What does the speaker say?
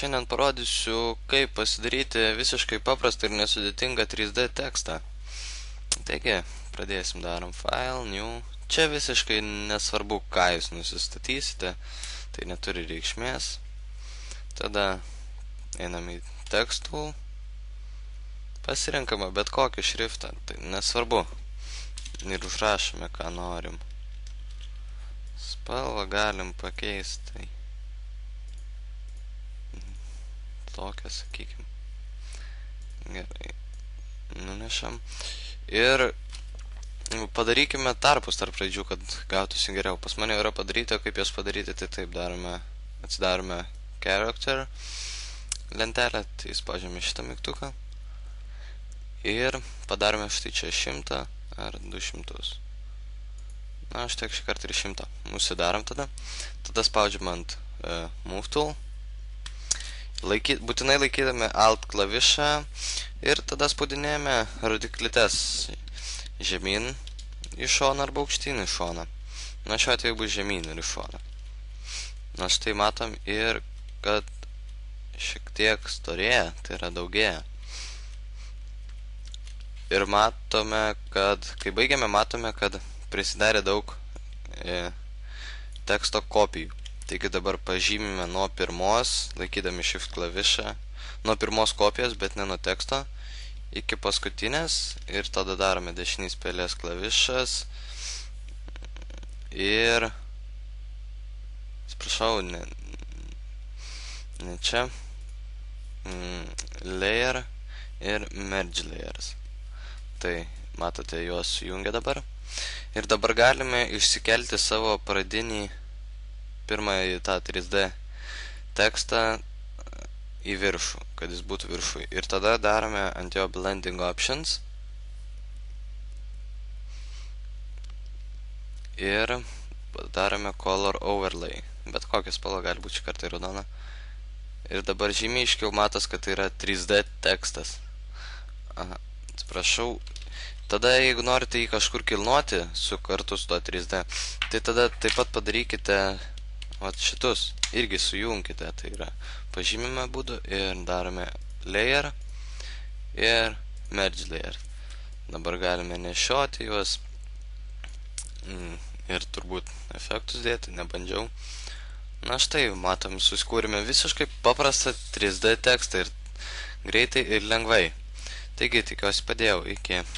šiandien parodysiu, kaip pasidaryti visiškai paprastą ir nesudėtingą 3D tekstą. Taigi, pradėsim, darom File, New. Čia visiškai nesvarbu, ką jūs nusistatysite, tai neturi reikšmės. Tada einam į tekstų, pasirenkame bet kokį šriftą, tai nesvarbu. Ir užrašome, ką norim. Spalvą galim pakeisti. Tokią, sakykim. Gerai. Nunešam. Ir padarykime tarpus tarp raidžių, kad gautųsi geriau. Pas mane yra padaryta, kaip jas padaryti, tai taip darome. Atsidarome character lentelę, tai spaudžiame šitą mygtuką. Ir padarome štai čia 100 ar 200. Na, aš tiek šį kartą ir 100. Užsidarom tada. Tada spaudžiam ant Move Tool. Būtinai laikydami Alt klavišą ir tada spaudinėjame rodiklytes žemyn į šoną arba aukštyn į šoną. Na, šiuo atveju bus žemyn ir į šoną. Na, štai matom ir kad šiek tiek storėja, tai yra daugėja. Ir matome, kad, kai baigiame, matome, kad prisidarė daug teksto kopijų. Taigi dabar pažymime nuo pirmos, laikydami Shift klavišą, nuo pirmos kopijos, bet ne nuo teksto, iki paskutinės ir tada darome dešinės pelės klavišas ir, atsiprašau, ne čia, Layer ir Merge Layers. Tai matote, juos sujungia dabar. Ir dabar galime išsikelti savo pradinį pirmąjį tą 3D tekstą į viršų, kad jis būtų viršui. Ir tada darome ant jo Blending Options. Ir darome Color Overlay. Bet kokia spalva, gali būti šį kartą raudona. Ir dabar žymiai aiškiau matos, kad tai yra 3D tekstas. Aha, atsiprašau. Tada, jeigu norite jį kažkur kilnuoti kartu su to 3D, tai tada taip pat padarykite šitus, irgi sujungkite, tai yra pažymime būdu ir darome Layer ir Merge Layer. Dabar galime nešioti juos ir turbūt efektus dėti, nebandžiau. Na štai, matom, susikūrėme visiškai paprastą 3D tekstą ir greitai ir lengvai. Taigi, tikiuosi padėjau, iki.